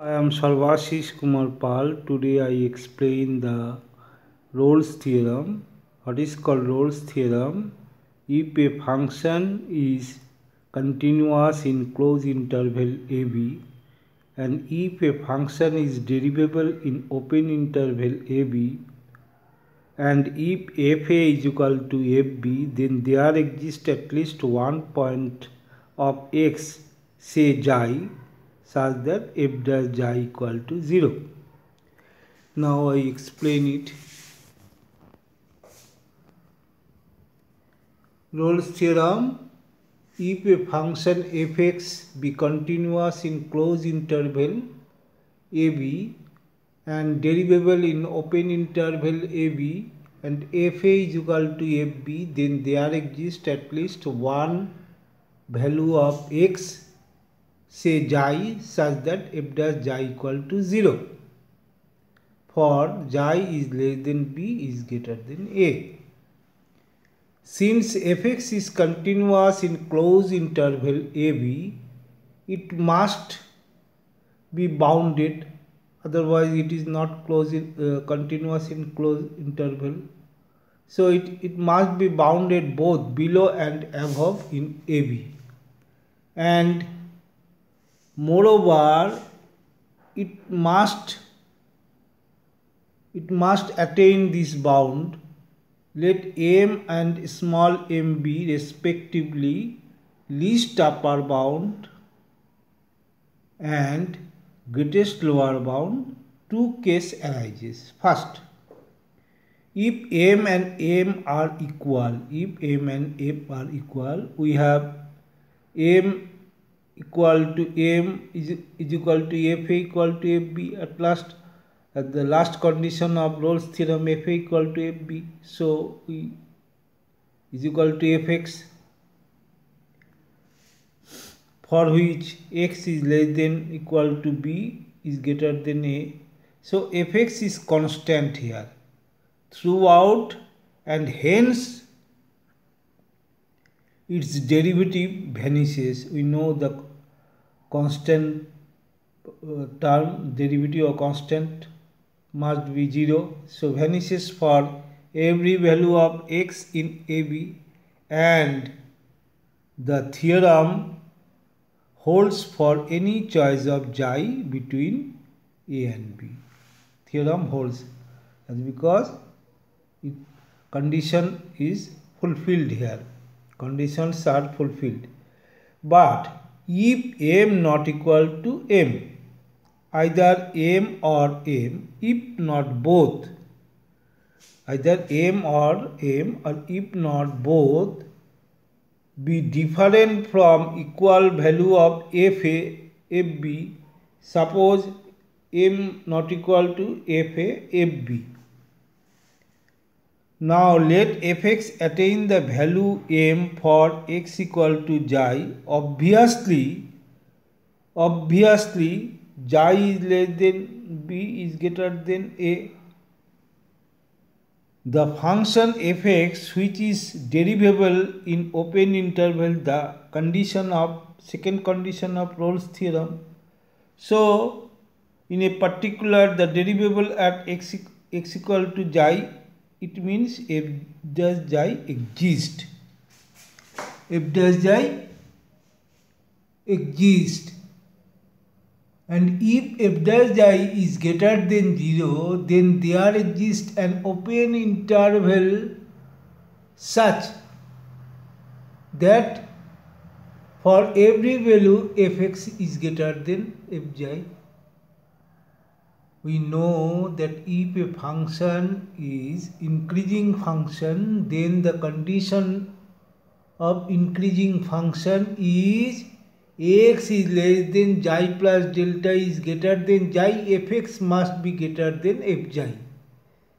I am Sarvashish Kumar Pal. Today I explain the Rolle's theorem. What is called Rolle's theorem? If a function is continuous in closed interval AB and if a function is derivable in open interval AB and if fa is equal to fb, then there exists at least one point of x, say xi, such that f dash xi equal to 0. Now I explain it. Rolle's theorem: if a function fx be continuous in closed interval ab and derivable in open interval ab and fa is equal to fb, then there exists at least one value of x, say xi, such that f dash xi equal to 0 for xi is less than b is greater than a. Since fx is continuous in closed interval ab, it must be bounded, otherwise it is not continuous in closed interval. So it must be bounded both below and above in ab. And moreover, it must attain this bound. Let m and small m be respectively least upper bound and greatest lower bound. Two cases arises. First, if m and m are equal, we have m equal to m is equal to fa equal to fb. At the last condition of Rolle's theorem, fa equal to fb, so we is equal to fx, for which x is less than equal to b is greater than a. So fx is constant here throughout, and hence its derivative vanishes. We know the constant term, derivative of constant must be 0, so vanishes for every value of x in ab, and the theorem holds for any choice of xi between a and b. Theorem holds because condition is fulfilled here. Conditions are fulfilled. But if m not equal to m, either m or m, if not both, either m or m, or if not both, be different from equal value of fa, fb, suppose m not equal to fa, fb. Now let fx attain the value m for x equal to xi. Obviously xi is less than b is greater than a. The function fx, which is derivable in open interval, the second condition of Rolle's theorem. So in a particular, the derivable at x equal to xi, it means f dash xi exists. F dash xi exists. And if f dash xi is greater than 0, then there exists an open interval such that for every value fx is greater than f xi. We know that if a function is increasing function, then the condition of increasing function is x is less than xi plus delta is greater than xi, fx must be greater than f xi.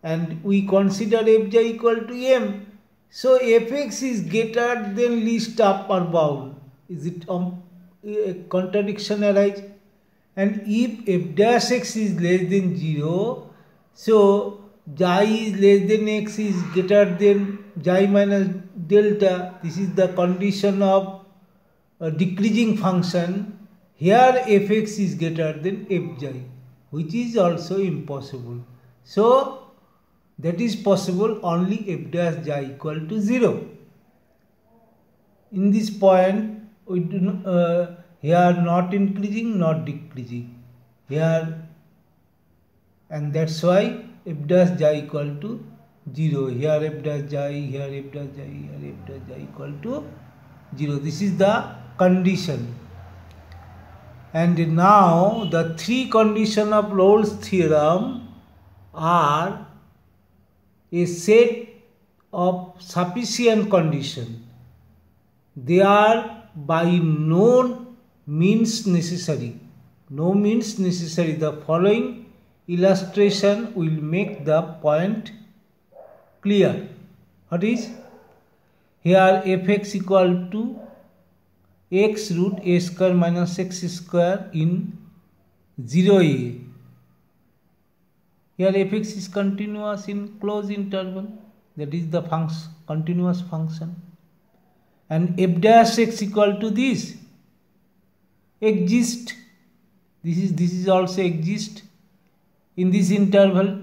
And we consider f xi equal to m. So fx is greater than least upper bound. Is it a contradiction arise? And if f dash x is less than 0, so xi is less than x is greater than xi minus delta. This is the condition of a decreasing function. here fx is greater than fj, which is also impossible. So that is possible only f dash j equal to 0. In this point we do here not increasing, not decreasing here, and that's why f dash j equal to 0. Here f dash j, here f dash j, here f dash j equal to 0. This is the condition. And now the three conditions of Rolle's theorem are a set of sufficient conditions. They are by no means necessary. No means necessary. The following illustration will make the point clear. What is? Here fx equal to x root a square minus x square in 0a. Here fx is continuous in closed interval, that is the continuous function, and f dash x equal to this exist. This is also exist in this interval.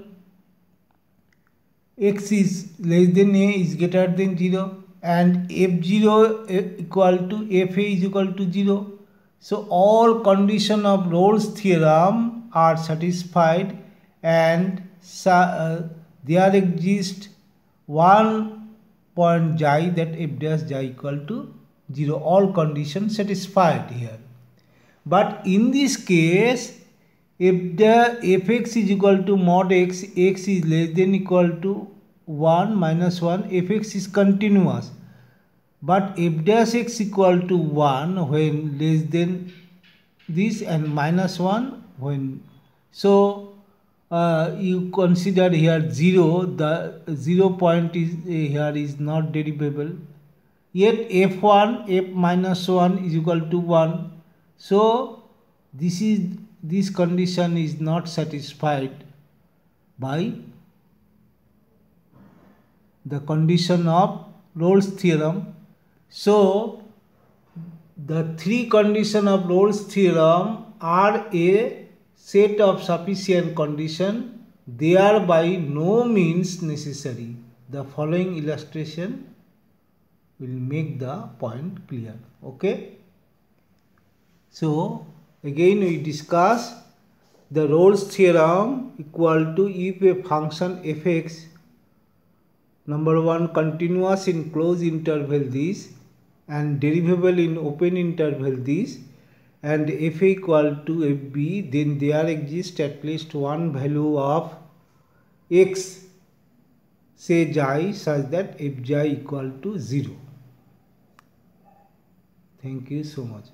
X is less than a is greater than 0, and f0 equal to fa is equal to 0. So all conditions of Rolle's theorem are satisfied, and there exists one point j, that f dash j equal to 0. All conditions satisfied here. But in this case, if the fx is equal to mod x, x is less than equal to 1 minus 1, fx is continuous. But f dash x equal to 1 when less than this, and minus 1 when. So you consider here 0, the 0 point is here is not derivable. Yet f1, f minus 1 is equal to 1. So this condition is not satisfied by the condition of Rolle's theorem. So the three conditions of Rolle's theorem are a set of sufficient conditions. They are by no means necessary. The following illustration will make the point clear. Okay. So again we discuss the Rolle's theorem equal to if a function fx, number 1, continuous in closed interval this, and derivable in open interval this, and f equal to fb, then there exists at least one value of x, say j, such that fj equal to 0. Thank you so much.